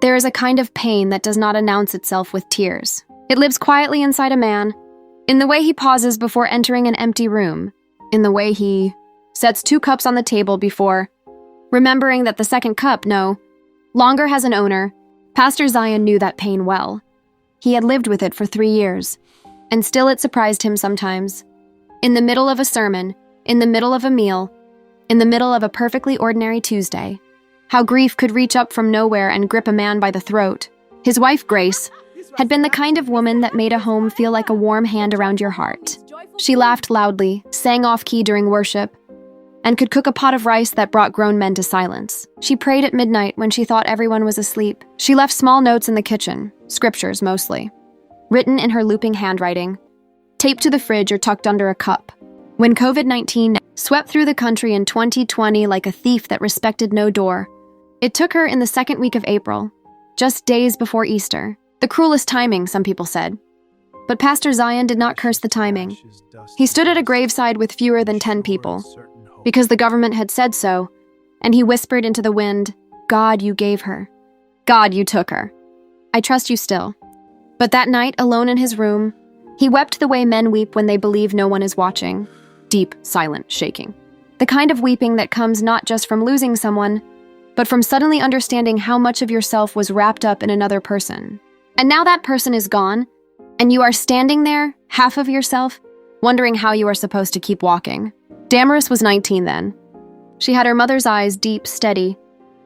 There is a kind of pain that does not announce itself with tears. It lives quietly inside a man, in the way he pauses before entering an empty room, in the way he sets 2 cups on the table before remembering that the second cup, no longer has an owner. Pastor Zion knew that pain well. He had lived with it for 3 years, and still it surprised him sometimes. In the middle of a sermon, in the middle of a meal, in the middle of a perfectly ordinary Tuesday, how grief could reach up from nowhere and grip a man by the throat. His wife, Grace, had been the kind of woman that made a home feel like a warm hand around your heart. She laughed loudly, sang off-key during worship, and could cook a pot of rice that brought grown men to silence. She prayed at midnight when she thought everyone was asleep. She left small notes in the kitchen, scriptures mostly, written in her looping handwriting, taped to the fridge or tucked under a cup. When COVID-19 swept through the country in 2020 like a thief that respected no door, it took her in the second week of April, just days before Easter. The cruelest timing, some people said. But Pastor Zion did not curse the timing. He stood at a graveside with fewer than 10 people, because the government had said so, and he whispered into the wind, "God, you gave her. God, you took her. I trust you still." But that night, alone in his room, he wept the way men weep when they believe no one is watching. Deep, silent, shaking. The kind of weeping that comes not just from losing someone, but from suddenly understanding how much of yourself was wrapped up in another person. And now that person is gone, and you are standing there, half of yourself, wondering how you are supposed to keep walking. Damaris was 19 then. She had her mother's eyes deep, steady,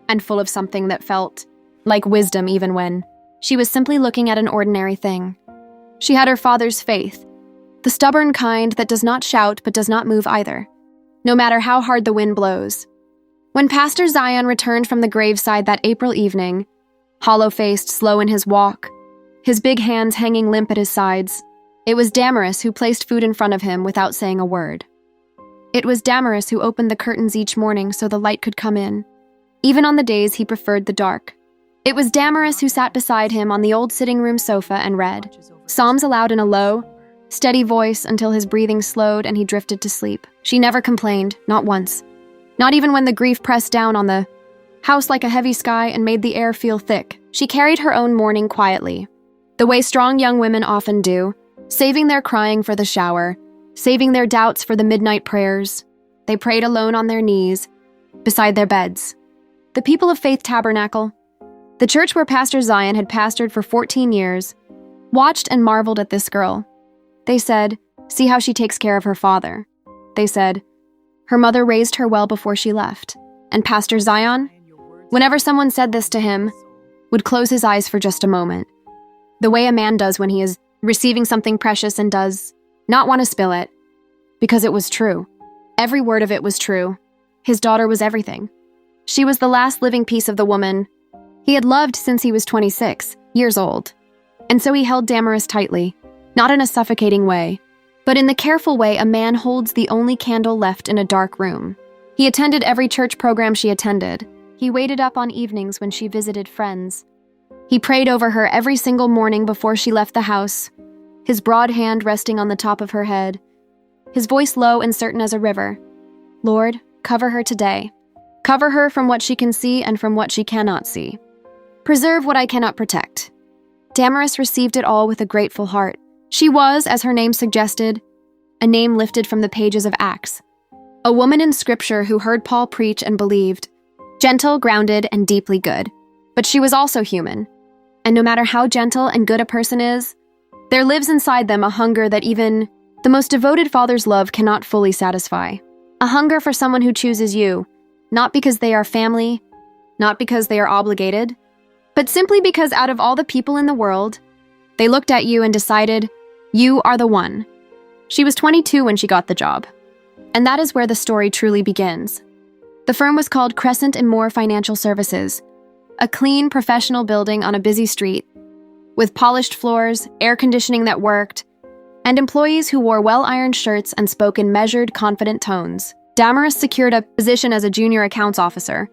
and full of something that felt like wisdom even when she was simply looking at an ordinary thing. She had her father's faith, the stubborn kind that does not shout but does not move either, no matter how hard the wind blows. When Pastor Zion returned from the graveside that April evening, hollow-faced, slow in his walk, his big hands hanging limp at his sides, it was Damaris who placed food in front of him without saying a word. It was Damaris who opened the curtains each morning so the light could come in, even on the days he preferred the dark. It was Damaris who sat beside him on the old sitting room sofa and read Psalms aloud in a low, steady voice until his breathing slowed and he drifted to sleep. She never complained, not once. Not even when the grief pressed down on the house like a heavy sky and made the air feel thick. She carried her own mourning quietly, the way strong young women often do, saving their crying for the shower, saving their doubts for the midnight prayers. They prayed alone on their knees, beside their beds. The people of Faith Tabernacle, the church where Pastor Zion had pastored for 14 years, watched and marveled at this girl. They said, "See how she takes care of her father." They said, "Her mother raised her well before she left." And Pastor Zion, whenever someone said this to him, would close his eyes for just a moment, the way a man does when he is receiving something precious and does not want to spill it, because it was true. Every word of it was true. His daughter was everything. She was the last living piece of the woman he had loved since he was 26 years old. And so he held Damaris tightly, not in a suffocating way, but in the careful way a man holds the only candle left in a dark room. He attended every church program she attended. He waited up on evenings when she visited friends. He prayed over her every single morning before she left the house, his broad hand resting on the top of her head, his voice low and certain as a river. "Lord, cover her today. Cover her from what she can see and from what she cannot see. Preserve what I cannot protect." Damaris received it all with a grateful heart. She was, as her name suggested, a name lifted from the pages of Acts, a woman in Scripture who heard Paul preach and believed, gentle, grounded, and deeply good. But she was also human, and no matter how gentle and good a person is, there lives inside them a hunger that even the most devoted father's love cannot fully satisfy. A hunger for someone who chooses you, not because they are family, not because they are obligated, but simply because out of all the people in the world, they looked at you and decided, you are the one. She was 22 when she got the job, and that is where the story truly begins. The firm was called Crescent and Moore Financial Services, a clean, professional building on a busy street, with polished floors, air conditioning that worked, and employees who wore well-ironed shirts and spoke in measured, confident tones. Damaris secured a position as a junior accounts officer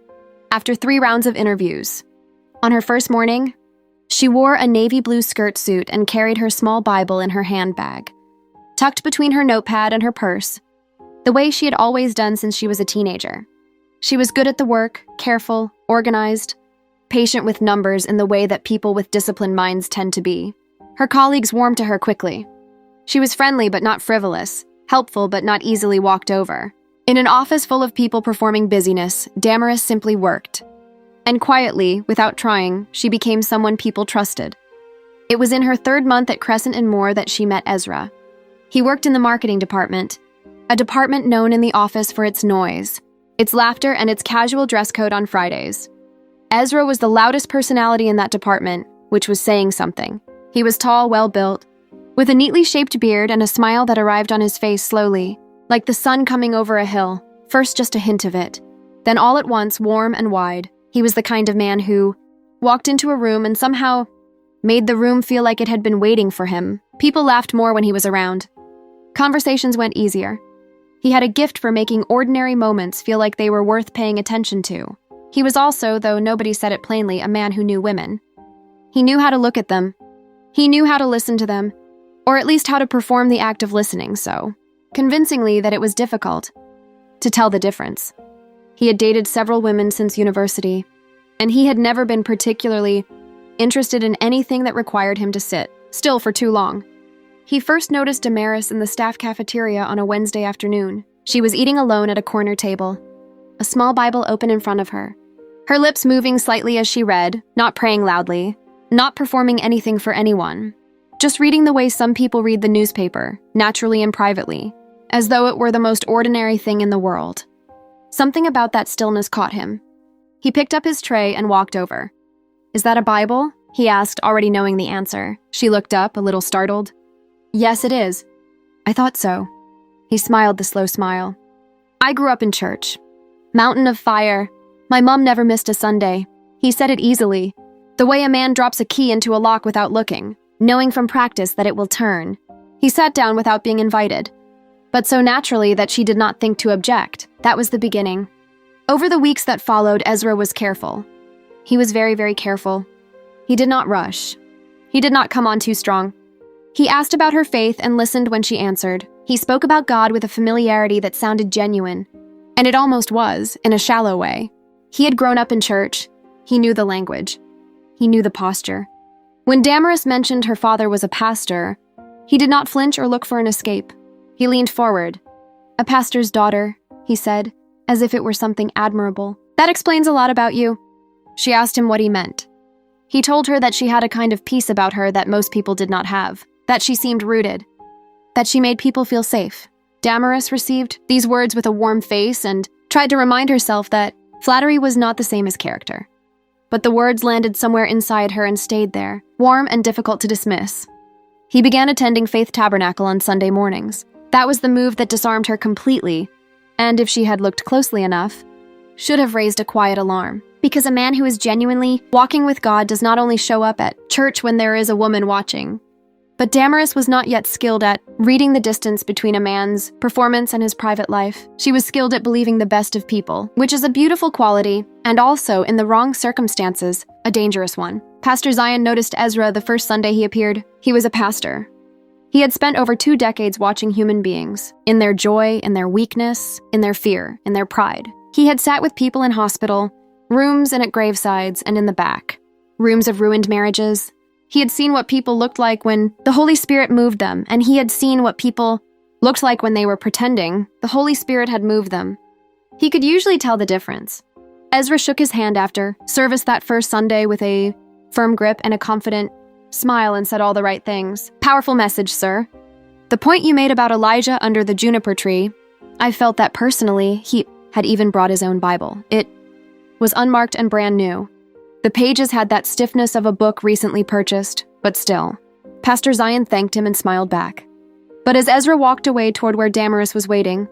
after 3 rounds of interviews. On her first morning, she wore a navy blue skirt suit and carried her small Bible in her handbag, tucked between her notepad and her purse, the way she had always done since she was a teenager. She was good at the work, careful, organized, patient with numbers in the way that people with disciplined minds tend to be. Her colleagues warmed to her quickly. She was friendly but not frivolous, helpful but not easily walked over. In an office full of people performing busyness, Damaris simply worked. And quietly, without trying, she became someone people trusted. It was in her 3rd month at Crescent and Moore that she met Ezra. He worked in the marketing department, a department known in the office for its noise, its laughter, and its casual dress code on Fridays. Ezra was the loudest personality in that department, which was saying something. He was tall, well-built, with a neatly shaped beard and a smile that arrived on his face slowly, like the sun coming over a hill, first just a hint of it, then all at once warm and wide. He was the kind of man who walked into a room and somehow made the room feel like it had been waiting for him. People laughed more when he was around. Conversations went easier. He had a gift for making ordinary moments feel like they were worth paying attention to. He was also, though nobody said it plainly, a man who knew women. He knew how to look at them. He knew how to listen to them, or at least how to perform the act of listening so convincingly that it was difficult to tell the difference. He had dated several women since university, and he had never been particularly interested in anything that required him to sit still for too long. He first noticed Damaris in the staff cafeteria on a Wednesday afternoon. She was eating alone at a corner table, a small Bible open in front of her, her lips moving slightly as she read, not praying loudly, not performing anything for anyone, just reading the way some people read the newspaper, naturally and privately, as though it were the most ordinary thing in the world. Something about that stillness caught him. He picked up his tray and walked over. "Is that a Bible?" he asked, already knowing the answer. She looked up, a little startled. "Yes, it is." "I thought so." He smiled the slow smile. "I grew up in church. Mountain of fire. My mom never missed a Sunday." He said it easily, the way a man drops a key into a lock without looking, knowing from practice that it will turn. He sat down without being invited, but so naturally that she did not think to object. That was the beginning. Over the weeks that followed, Ezra was careful. He was very, very careful. He did not rush. He did not come on too strong. He asked about her faith and listened when she answered. He spoke about God with a familiarity that sounded genuine, and it almost was, in a shallow way. He had grown up in church. He knew the language. He knew the posture. When Damaris mentioned her father was a pastor, he did not flinch or look for an escape. He leaned forward. "A pastor's daughter," he said, as if it were something admirable. "That explains a lot about you." She asked him what he meant. He told her that she had a kind of peace about her that most people did not have, that she seemed rooted, that she made people feel safe. Damaris received these words with a warm face and tried to remind herself that flattery was not the same as character. But the words landed somewhere inside her and stayed there, warm and difficult to dismiss. He began attending Faith Tabernacle on Sunday mornings. That was the move that disarmed her completely, and if she had looked closely enough, should have raised a quiet alarm. Because a man who is genuinely walking with God does not only show up at church when there is a woman watching, but Damaris was not yet skilled at reading the distance between a man's performance and his private life. She was skilled at believing the best of people, which is a beautiful quality, and also, in the wrong circumstances, a dangerous one. Pastor Zion noticed Ezra the first Sunday he appeared. He was a pastor. He had spent over 2 decades watching human beings, in their joy, in their weakness, in their fear, in their pride. He had sat with people in hospital, rooms and at gravesides and in the back, rooms of ruined marriages. He had seen what people looked like when the Holy Spirit moved them, and he had seen what people looked like when they were pretending the Holy Spirit had moved them. He could usually tell the difference. Ezra shook his hand after service that first Sunday with a firm grip and a confident smile and said all the right things. "Powerful message, sir. The point you made about Elijah under the juniper tree, I felt that personally. He had even brought his own Bible. It was unmarked and brand new. The pages had that stiffness of a book recently purchased, but still." Pastor Zion thanked him and smiled back. But as Ezra walked away toward where Damaris was waiting,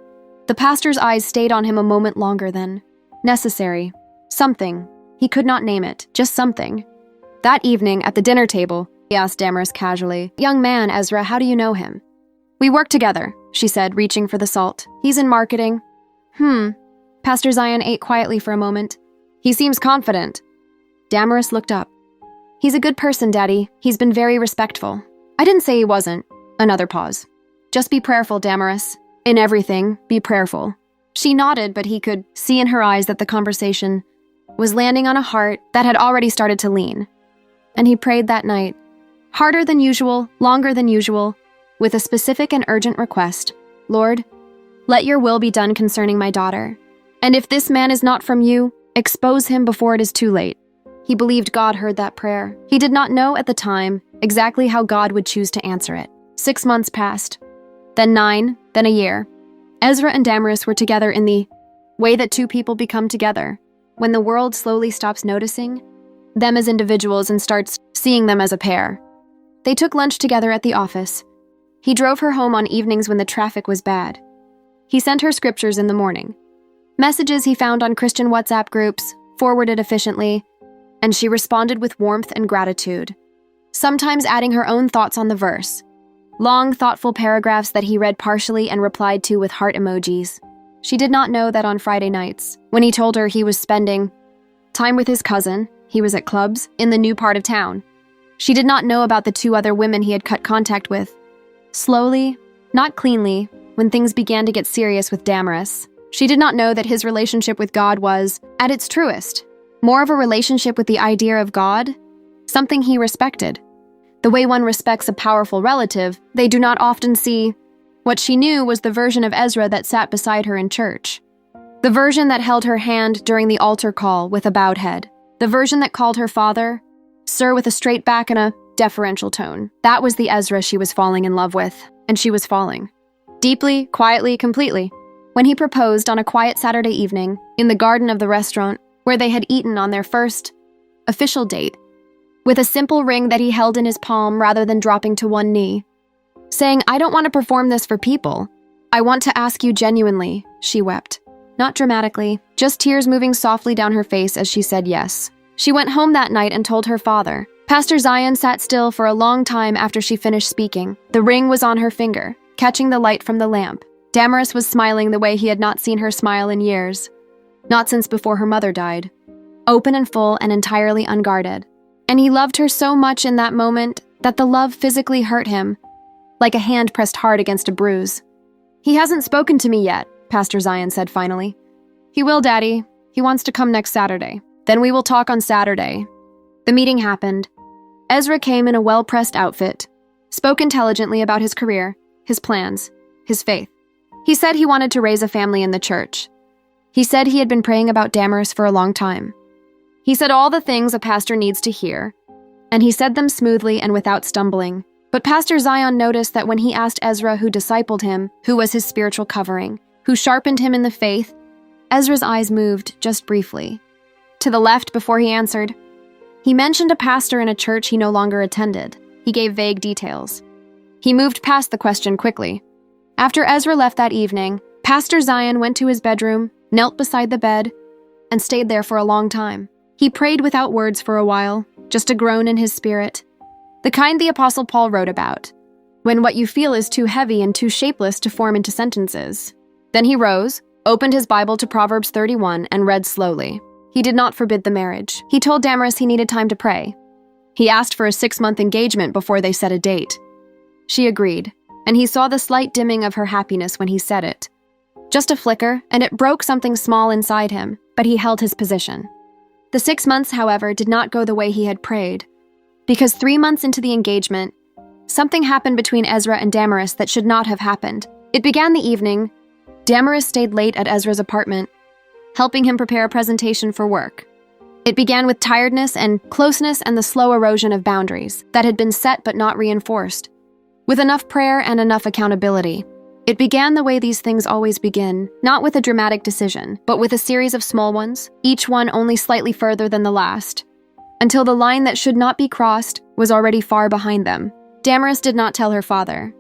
the pastor's eyes stayed on him a moment longer than necessary. Something. He could not name it, just something. That evening, at the dinner table, he asked Damaris casually, "Young man, Ezra, how do you know him?" "We work together," she said, reaching for the salt. "He's in marketing." Pastor Zion ate quietly for a moment. "He seems confident." Damaris looked up. "He's a good person, Daddy. He's been very respectful." "I didn't say he wasn't." Another pause. "Just be prayerful, Damaris. In everything, be prayerful." She nodded, but he could see in her eyes that the conversation was landing on a heart that had already started to lean. And he prayed that night, harder than usual, longer than usual, with a specific and urgent request. Lord, let your will be done concerning my daughter. And if this man is not from you, expose him before it is too late. He believed God heard that prayer. He did not know at the time exactly how God would choose to answer it. 6 months passed, then 9, then a year. Ezra and Damaris were together in the way that two people become together, when the world slowly stops noticing them as individuals and starts seeing them as a pair. They took lunch together at the office. He drove her home on evenings when the traffic was bad. He sent her scriptures in the morning. Messages he found on Christian WhatsApp groups, forwarded efficiently, and she responded with warmth and gratitude, sometimes adding her own thoughts on the verse. Long, thoughtful paragraphs that he read partially and replied to with heart emojis. She did not know that on Friday nights, when he told her he was spending time with his cousin, he was at clubs in the new part of town. She did not know about the 2 other women he had cut contact with. Slowly, not cleanly, when things began to get serious with Damaris, she did not know that his relationship with God was, at its truest, more of a relationship with the idea of God, something he respected. The way one respects a powerful relative, they do not often see. What she knew was the version of Ezra that sat beside her in church. The version that held her hand during the altar call with a bowed head. The version that called her father, sir, with a straight back and a deferential tone. That was the Ezra she was falling in love with, and she was falling. Deeply, quietly, completely. When he proposed on a quiet Saturday evening, in the garden of the restaurant where they had eaten on their first official date, with a simple ring that he held in his palm rather than dropping to one knee, saying, I don't want to perform this for people. I want to ask you genuinely, she wept. Not dramatically, just tears moving softly down her face as she said yes. She went home that night and told her father. Pastor Zion sat still for a long time after she finished speaking. The ring was on her finger, catching the light from the lamp. Damaris was smiling the way he had not seen her smile in years, not since before her mother died. Open and full and entirely unguarded. And he loved her so much in that moment that the love physically hurt him, like a hand pressed hard against a bruise. He hasn't spoken to me yet, Pastor Zion said finally. He will, Daddy. He wants to come next Saturday. Then we will talk on Saturday. The meeting happened. Ezra came in a well-pressed outfit, spoke intelligently about his career, his plans, his faith. He said he wanted to raise a family in the church. He said he had been praying about Damaris for a long time. He said all the things a pastor needs to hear, and he said them smoothly and without stumbling. But Pastor Zion noticed that when he asked Ezra who discipled him, who was his spiritual covering, who sharpened him in the faith, Ezra's eyes moved just briefly. To the left before he answered. He mentioned a pastor in a church he no longer attended. He gave vague details. He moved past the question quickly. After Ezra left that evening, Pastor Zion went to his bedroom, knelt beside the bed, and stayed there for a long time. He prayed without words for a while, just a groan in his spirit. The kind the Apostle Paul wrote about, when what you feel is too heavy and too shapeless to form into sentences. Then he rose, opened his Bible to Proverbs 31, and read slowly. He did not forbid the marriage. He told Damaris he needed time to pray. He asked for a 6-month engagement before they set a date. She agreed, and he saw the slight dimming of her happiness when he said it. Just a flicker, and it broke something small inside him, but he held his position. The 6 months, however, did not go the way he had prayed, because 3 months into the engagement, something happened between Ezra and Damaris that should not have happened. It began the evening. Damaris stayed late at Ezra's apartment, helping him prepare a presentation for work. It began with tiredness and closeness and the slow erosion of boundaries that had been set but not reinforced. With enough prayer and enough accountability, it began the way these things always begin, not with a dramatic decision, but with a series of small ones, each one only slightly further than the last, until the line that should not be crossed was already far behind them. Damaris did not tell her father.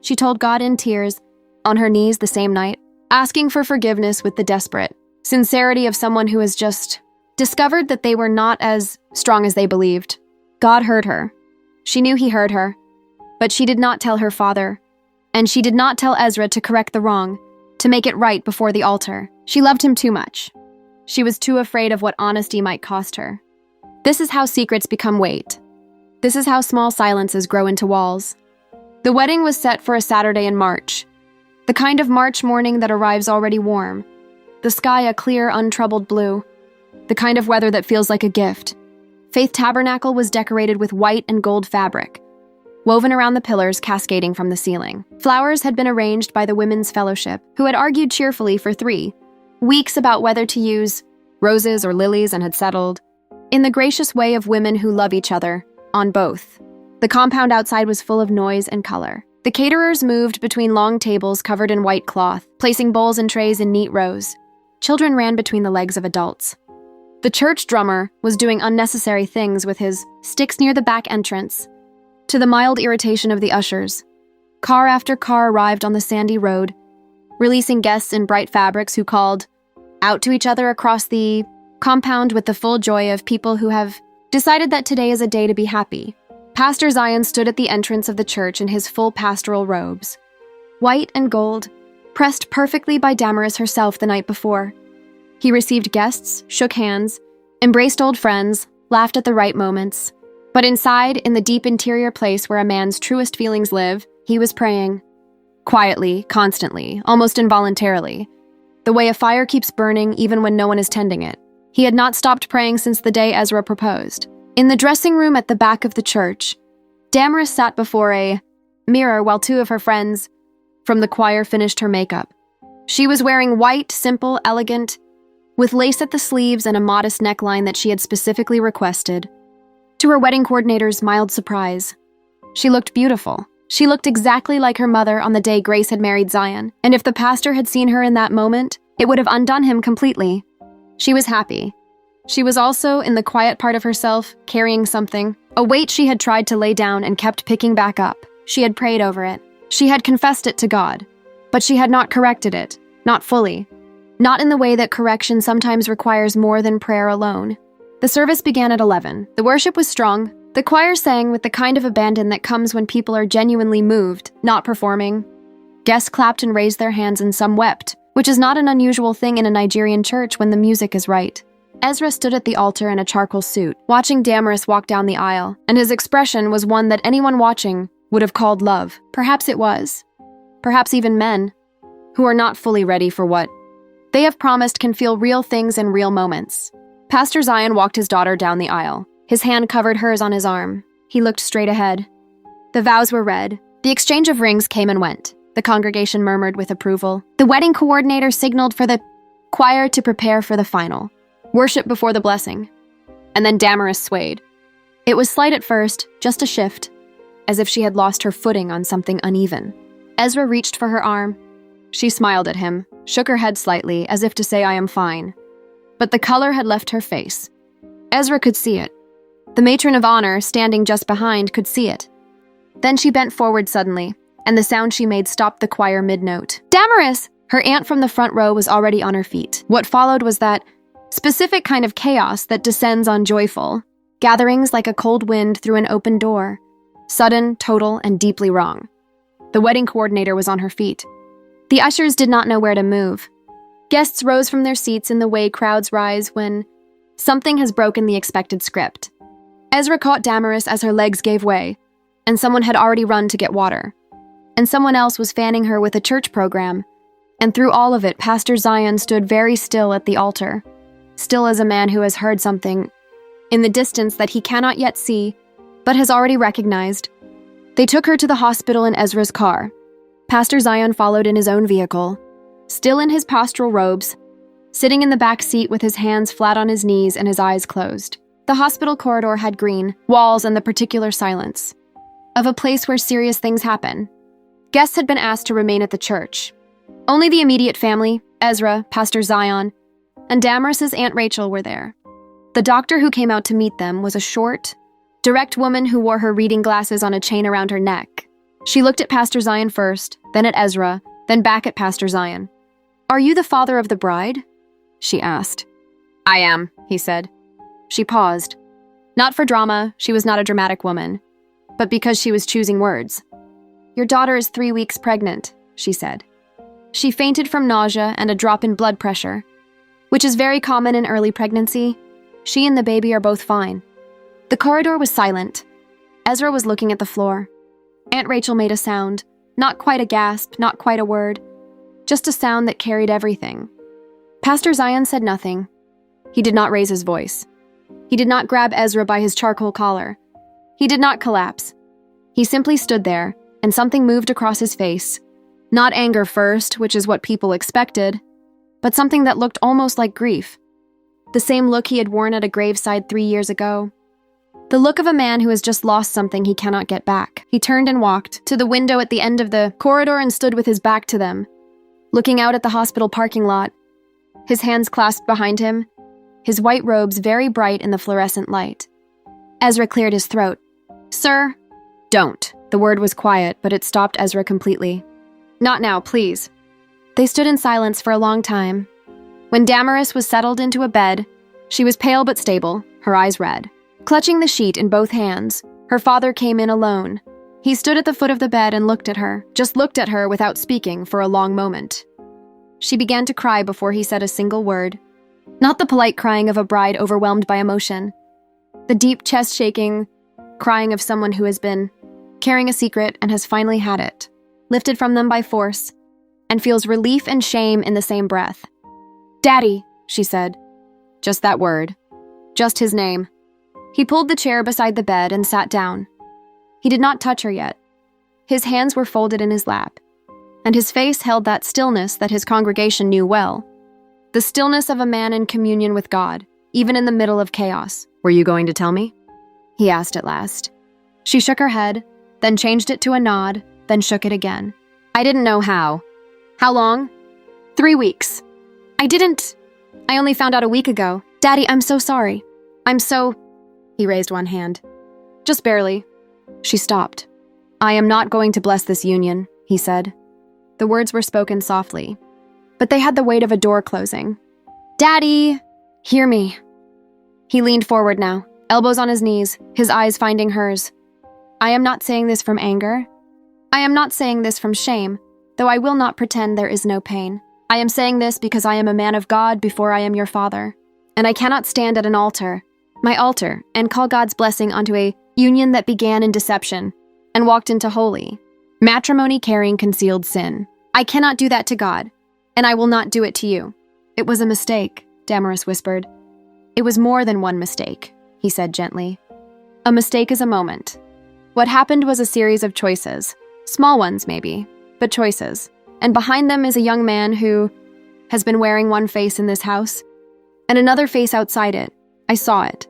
She told God in tears, on her knees the same night, asking for forgiveness with the desperate sincerity of someone who has just discovered that they were not as strong as they believed. God heard her. She knew he heard her, but she did not tell her father, and she did not tell Ezra to correct the wrong, to make it right before the altar. She loved him too much. She was too afraid of what honesty might cost her. This is how secrets become weight. This is how small silences grow into walls. The wedding was set for a Saturday in March, the kind of March morning that arrives already warm, the sky a clear, untroubled blue, the the kind of weather that feels like a gift. Faith Tabernacle was decorated with white and gold fabric, woven around the pillars cascading from the ceiling. Flowers had been arranged by the Women's Fellowship, who had argued cheerfully for 3 weeks about whether to use roses or lilies and had settled, in the gracious way of women who love each other, on both. The compound outside was full of noise and color. The caterers moved between long tables covered in white cloth, placing bowls and trays in neat rows. Children ran between the legs of adults. The church drummer was doing unnecessary things with his sticks near the back entrance, to the mild irritation of the ushers. Car after car arrived on the sandy road, releasing guests in bright fabrics who called out to each other across the compound with the full joy of people who have decided that today is a day to be happy. Pastor Zion stood at the entrance of the church in his full pastoral robes, white and gold, pressed perfectly by Damaris herself the night before. He received guests, shook hands, embraced old friends, laughed at the right moments. But inside, in the deep interior place where a man's truest feelings live, he was praying. Quietly, constantly, almost involuntarily. The way a fire keeps burning even when no one is tending it. He had not stopped praying since the day Ezra proposed. In the dressing room at the back of the church, Damaris sat before a mirror while 2 of her friends from the choir finished her makeup. She was wearing white, simple, elegant, with lace at the sleeves and a modest neckline that she had specifically requested. To her wedding coordinator's mild surprise, she looked beautiful. She looked exactly like her mother on the day Grace had married Zion, and if the pastor had seen her in that moment, it would have undone him completely. She was happy. She was also, in the quiet part of herself, carrying something, a weight she had tried to lay down and kept picking back up. She had prayed over it. She had confessed it to God. But she had not corrected it, not fully. Not in the way that correction sometimes requires more than prayer alone. The service began at 11. The worship was strong. The choir sang with the kind of abandon that comes when people are genuinely moved, not performing. Guests clapped and raised their hands and some wept, which is not an unusual thing in a Nigerian church when the music is right. Ezra stood at the altar in a charcoal suit, watching Damaris walk down the aisle, and his expression was one that anyone watching would have called love. Perhaps it was. Perhaps even men, who are not fully ready for what they have promised, can feel real things in real moments. Pastor Zion walked his daughter down the aisle. His hand covered hers on his arm. He looked straight ahead. The vows were read. The exchange of rings came and went. The congregation murmured with approval. The wedding coordinator signaled for the choir to prepare for the final. Worship before the blessing. And then Damaris swayed. It was slight at first, just a shift, as if she had lost her footing on something uneven. Ezra reached for her arm. She smiled at him, shook her head slightly, as if to say, "I am fine." But the color had left her face. Ezra could see it. The matron of honor, standing just behind, could see it. Then she bent forward suddenly, and the sound she made stopped the choir mid-note. "Damaris!" Her aunt from the front row was already on her feet. What followed was that specific kind of chaos that descends on joyful gatherings like a cold wind through an open door. Sudden, total, and deeply wrong. The wedding coordinator was on her feet. The ushers did not know where to move. Guests rose from their seats in the way crowds rise when something has broken the expected script. Ezra caught Damaris as her legs gave way, and someone had already run to get water. And someone else was fanning her with a church program. And through all of it, Pastor Zion stood very still at the altar. Still as a man who has heard something in the distance that he cannot yet see, but has already recognized. They took her to the hospital in Ezra's car. Pastor Zion followed in his own vehicle, still in his pastoral robes, sitting in the back seat with his hands flat on his knees and his eyes closed. The hospital corridor had green walls and the particular silence of a place where serious things happen. Guests had been asked to remain at the church. Only the immediate family, Ezra, Pastor Zion, and Damaris's Aunt Rachel were there. The doctor who came out to meet them was a short, direct woman who wore her reading glasses on a chain around her neck. She looked at Pastor Zion first, then at Ezra, then back at Pastor Zion. "Are you the father of the bride?" she asked. "I am," he said. She paused. Not for drama, she was not a dramatic woman, but because she was choosing words. "Your daughter is 3 weeks pregnant," she said. She fainted from nausea and a drop in blood pressure, which is very common in early pregnancy. She and the baby are both fine. The corridor was silent. Ezra was looking at the floor. Aunt Rachel made a sound, not quite a gasp, not quite a word, just a sound that carried everything. Pastor Zion said nothing. He did not raise his voice. He did not grab Ezra by his charcoal collar. He did not collapse. He simply stood there, and something moved across his face. Not anger first, which is what people expected, but something that looked almost like grief. The same look he had worn at a graveside 3 years ago. The look of a man who has just lost something he cannot get back. He turned and walked to the window at the end of the corridor and stood with his back to them, looking out at the hospital parking lot, his hands clasped behind him, his white robes very bright in the fluorescent light. Ezra cleared his throat. "Sir, don't." The word was quiet, but it stopped Ezra completely. "Not now, please." They stood in silence for a long time. When Damaris was settled into a bed, she was pale but stable, her eyes red. Clutching the sheet in both hands, her father came in alone. He stood at the foot of the bed and looked at her, just looked at her without speaking for a long moment. She began to cry before he said a single word. Not the polite crying of a bride overwhelmed by emotion. The deep chest-shaking crying of someone who has been carrying a secret and has finally had it, lifted from them by force, and feels relief and shame in the same breath. "Daddy," she said. Just that word. Just his name. He pulled the chair beside the bed and sat down. He did not touch her yet. His hands were folded in his lap, and his face held that stillness that his congregation knew well. The stillness of a man in communion with God, even in the middle of chaos. "Were you going to tell me?" he asked at last. She shook her head, then changed it to a nod, then shook it again. "I didn't know how." "How long?" 3 weeks. I only found out a week ago. Daddy, I'm so sorry. He raised one hand. "Just barely." She stopped. "I am not going to bless this union," he said. The words were spoken softly, but they had the weight of a door closing. "Daddy, hear me." He leaned forward now, elbows on his knees, his eyes finding hers. "I am not saying this from anger. I am not saying this from shame, though I will not pretend there is no pain. I am saying this because I am a man of God before I am your father, and I cannot stand at an altar, my altar, and call God's blessing onto a union that began in deception and walked into holy, matrimony carrying concealed sin. I cannot do that to God, and I will not do it to you." "It was a mistake," Damaris whispered. "It was more than one mistake," he said gently. "A mistake is a moment. What happened was a series of choices, small ones maybe, but choices. And behind them is a young man who has been wearing one face in this house and another face outside it. I saw it.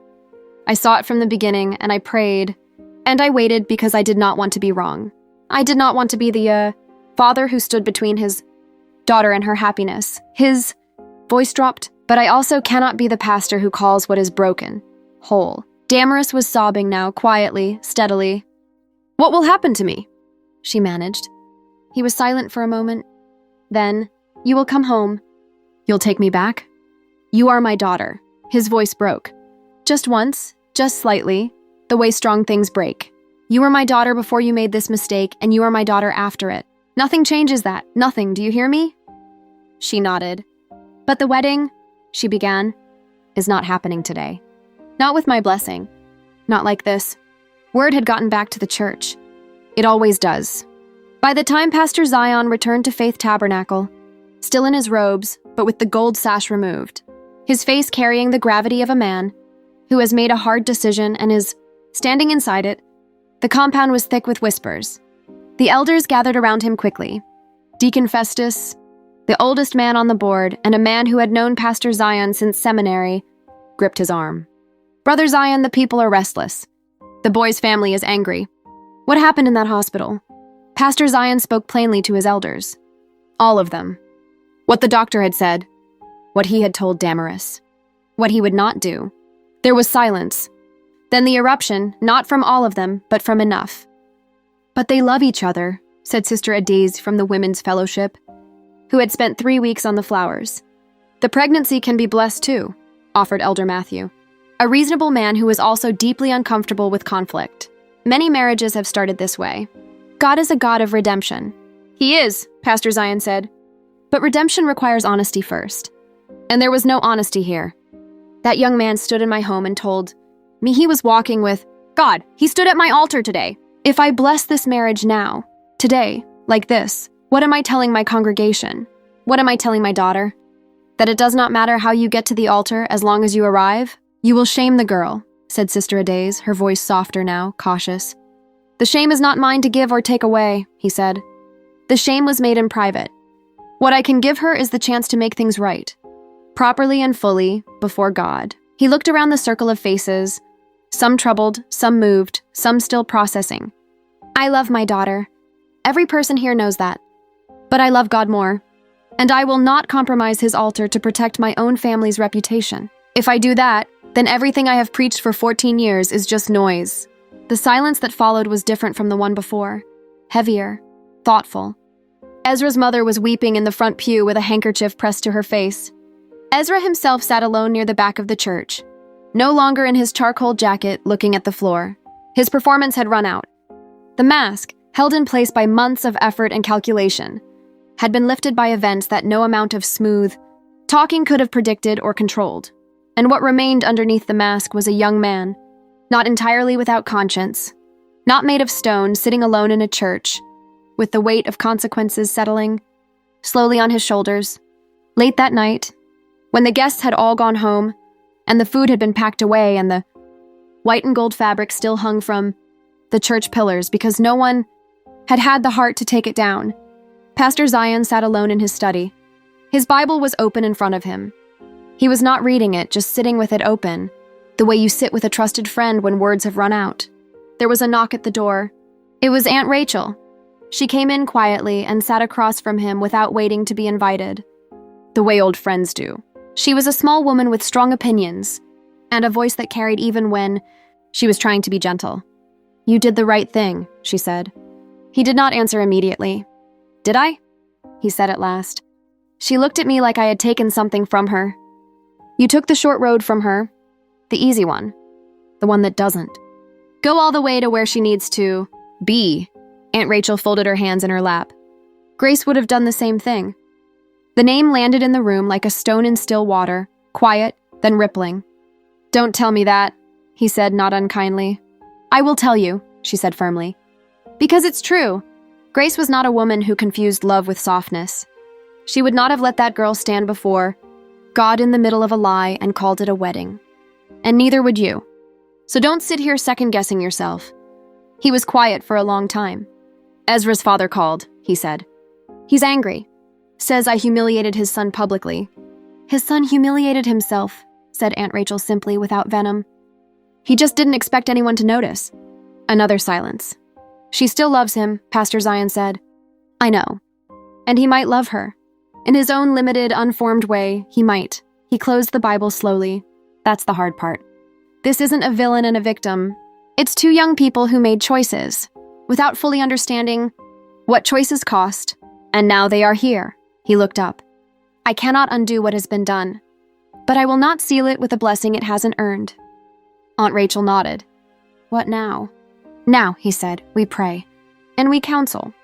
I saw it from the beginning, and I prayed, and I waited because I did not want to be wrong. I did not want to be the, father who stood between his daughter and her happiness. His voice dropped, but I also cannot be the pastor who calls what is broken whole." Damaris was sobbing now, quietly, steadily. "What will happen to me?" she managed. He was silent for a moment. Then, "You will come home. You'll take me back? You are my daughter." His voice broke. "Just once, just slightly, the way strong things break. You were my daughter before you made this mistake, and you are my daughter after it. Nothing changes that. Nothing, do you hear me?" She nodded. "But the wedding," she began, "is not happening today. Not with my blessing. Not like this." Word had gotten back to the church. It always does. By the time Pastor Zion returned to Faith Tabernacle, still in his robes, but with the gold sash removed, his face carrying the gravity of a man who has made a hard decision and is standing inside it, the compound was thick with whispers. The elders gathered around him quickly. Deacon Festus, the oldest man on the board, and a man who had known Pastor Zion since seminary, gripped his arm. "Brother Zion, the people are restless. The boy's family is angry. What happened in that hospital?" Pastor Zion spoke plainly to his elders. All of them. What the doctor had said. What he had told Damaris. What he would not do. There was silence. Then the eruption, not from all of them, but from enough. "But they love each other," said Sister Adiz from the Women's Fellowship, who had spent 3 weeks on the flowers. "The pregnancy can be blessed too," offered Elder Matthew, a reasonable man who was also deeply uncomfortable with conflict. "Many marriages have started this way. God is a God of redemption." "He is," Pastor Zion said. "But redemption requires honesty first. And there was no honesty here. That young man stood in my home and told me he was walking with God. He stood at my altar today. If I bless this marriage now, today, like this, what am I telling my congregation? What am I telling my daughter? That it does not matter how you get to the altar as long as you arrive? You will shame the girl, said Sister Adaze, her voice softer now, cautious. The shame is not mine to give or take away, he said. The shame was made in private. What I can give her is the chance to make things right. Properly and fully, before God. He looked around the circle of faces, some troubled, some moved, some still processing. I love my daughter. Every person here knows that. But I love God more. And I will not compromise his altar to protect my own family's reputation. If I do that, then everything I have preached for 14 years is just noise. The silence that followed was different from the one before. Heavier, thoughtful. Ezra's mother was weeping in the front pew with a handkerchief pressed to her face. Ezra himself sat alone near the back of the church, no longer in his charcoal jacket looking at the floor. His performance had run out. The mask, held in place by months of effort and calculation, had been lifted by events that no amount of smooth talking could have predicted or controlled. And what remained underneath the mask was a young man, not entirely without conscience, not made of stone, sitting alone in a church, with the weight of consequences settling slowly on his shoulders. Late that night, when the guests had all gone home, and the food had been packed away and the white and gold fabric still hung from the church pillars because no one had had the heart to take it down, Pastor Zion sat alone in his study. His Bible was open in front of him. He was not reading it, just sitting with it open, the way you sit with a trusted friend when words have run out. There was a knock at the door. It was Aunt Rachel. She came in quietly and sat across from him without waiting to be invited, the way old friends do. She was a small woman with strong opinions, and a voice that carried even when she was trying to be gentle. You did the right thing, she said. He did not answer immediately. Did I? He said at last. She looked at me like I had taken something from her. You took the short road from her, the easy one, the one that doesn't. Go all the way to where she needs to be. Aunt Rachel folded her hands in her lap. Grace would have done the same thing. The name landed in the room like a stone in still water, quiet, then rippling. Don't tell me that, he said, not unkindly. I will tell you, she said firmly. Because it's true. Grace was not a woman who confused love with softness. She would not have let that girl stand before God in the middle of a lie and called it a wedding. And neither would you. So don't sit here second-guessing yourself. He was quiet for a long time. Ezra's father called, he said. He's angry. Says I humiliated his son publicly. His son humiliated himself, said Aunt Rachel simply, without venom. He just didn't expect anyone to notice. Another silence. She still loves him, Pastor Zion said. I know. And he might love her. In his own limited, unformed way, he might. He closed the Bible slowly. That's the hard part. This isn't a villain and a victim. It's two young people who made choices, without fully understanding what choices cost, and now they are here. He looked up. I cannot undo what has been done, but I will not seal it with a blessing it hasn't earned. Aunt Rachel nodded. What now? Now, he said, we pray, and we counsel,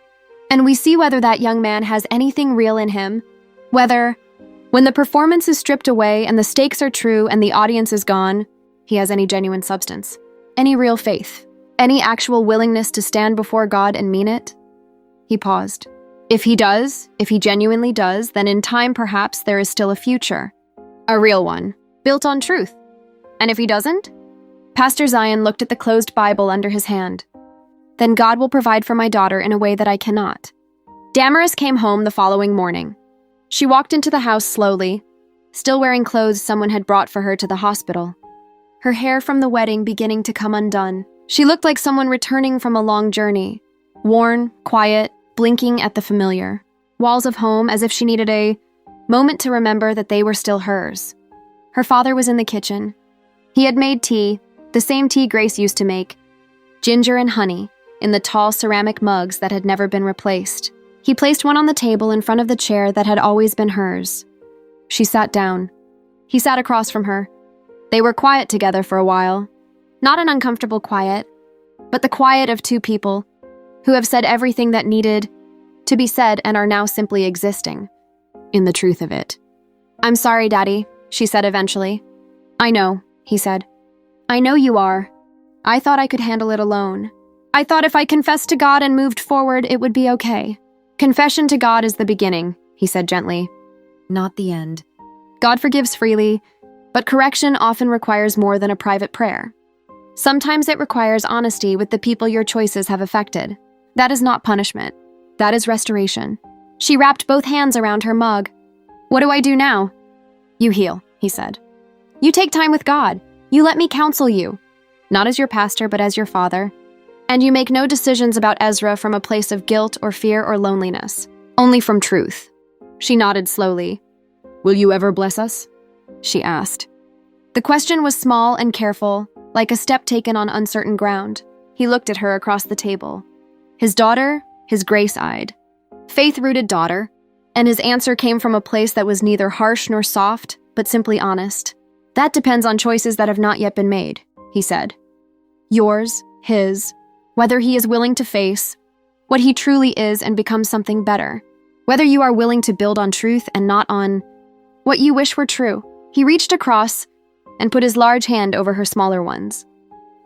and we see whether that young man has anything real in him, whether, when the performance is stripped away and the stakes are true and the audience is gone, he has any genuine substance, any real faith, any actual willingness to stand before God and mean it. He paused. If he does, if he genuinely does, then in time perhaps there is still a future. A real one, built on truth. And if he doesn't? Pastor Zion looked at the closed Bible under his hand. Then God will provide for my daughter in a way that I cannot. Damaris came home the following morning. She walked into the house slowly, still wearing clothes someone had brought for her to the hospital. Her hair from the wedding beginning to come undone. She looked like someone returning from a long journey, worn, quiet, blinking at the familiar. Walls of home as if she needed a moment to remember that they were still hers. Her father was in the kitchen. He had made tea, the same tea Grace used to make, ginger and honey, in the tall ceramic mugs that had never been replaced. He placed one on the table in front of the chair that had always been hers. She sat down. He sat across from her. They were quiet together for a while. Not an uncomfortable quiet, but the quiet of two people who have said everything that needed to be said and are now simply existing in the truth of it. I'm sorry, Daddy, she said eventually. I know, he said. I know you are. I thought I could handle it alone. I thought if I confessed to God and moved forward, it would be okay. Confession to God is the beginning, he said gently. Not the end. God forgives freely, but correction often requires more than a private prayer. Sometimes it requires honesty with the people your choices have affected. That is not punishment. That is restoration. She wrapped both hands around her mug. What do I do now? You heal, he said. You take time with God. You let me counsel you. Not as your pastor, but as your father. And you make no decisions about Ezra from a place of guilt or fear or loneliness, only from truth. She nodded slowly. Will you ever bless us? She asked. The question was small and careful, like a step taken on uncertain ground. He looked at her across the table. His daughter, his grace-eyed, faith-rooted daughter, and his answer came from a place that was neither harsh nor soft, but simply honest. That depends on choices that have not yet been made, he said. Yours, his, whether he is willing to face what he truly is and become something better, whether you are willing to build on truth and not on what you wish were true. He reached across and put his large hand over her smaller ones,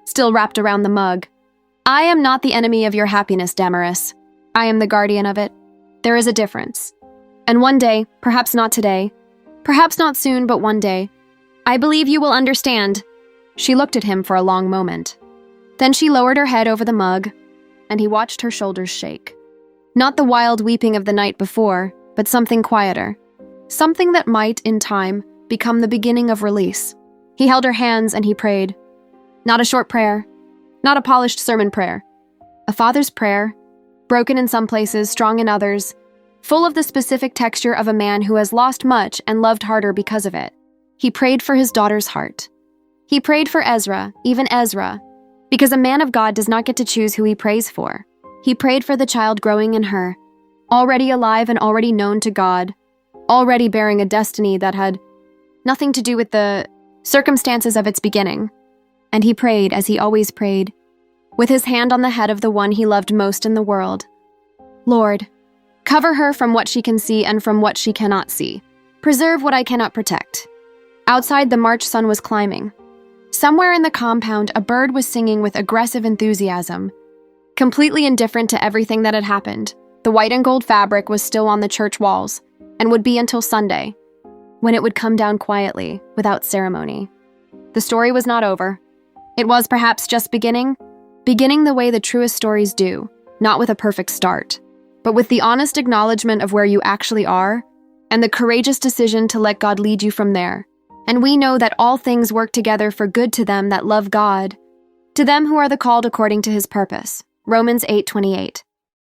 still wrapped around the mug. I am not the enemy of your happiness, Damaris. I am the guardian of it. There is a difference. And one day, perhaps not today, perhaps not soon, but one day, I believe you will understand. She looked at him for a long moment. Then she lowered her head over the mug, and he watched her shoulders shake. Not the wild weeping of the night before, but something quieter. Something that might, in time, become the beginning of release. He held her hands and he prayed. Not a short prayer, not a polished sermon prayer. A father's prayer, broken in some places, strong in others, full of the specific texture of a man who has lost much and loved harder because of it. He prayed for his daughter's heart. He prayed for Ezra, even Ezra, because a man of God does not get to choose who he prays for. He prayed for the child growing in her, already alive and already known to God, already bearing a destiny that had nothing to do with the circumstances of its beginning. And he prayed, as he always prayed, with his hand on the head of the one he loved most in the world. Lord, cover her from what she can see and from what she cannot see. Preserve what I cannot protect. Outside, the March sun was climbing. Somewhere in the compound, a bird was singing with aggressive enthusiasm. Completely indifferent to everything that had happened, the white and gold fabric was still on the church walls, and would be until Sunday, when it would come down quietly, without ceremony. The story was not over. It was perhaps just beginning the way the truest stories do, not with a perfect start, but with the honest acknowledgement of where you actually are, and the courageous decision to let God lead you from there. And we know that all things work together for good to them that love God, to them who are the called according to his purpose. Romans 8:28.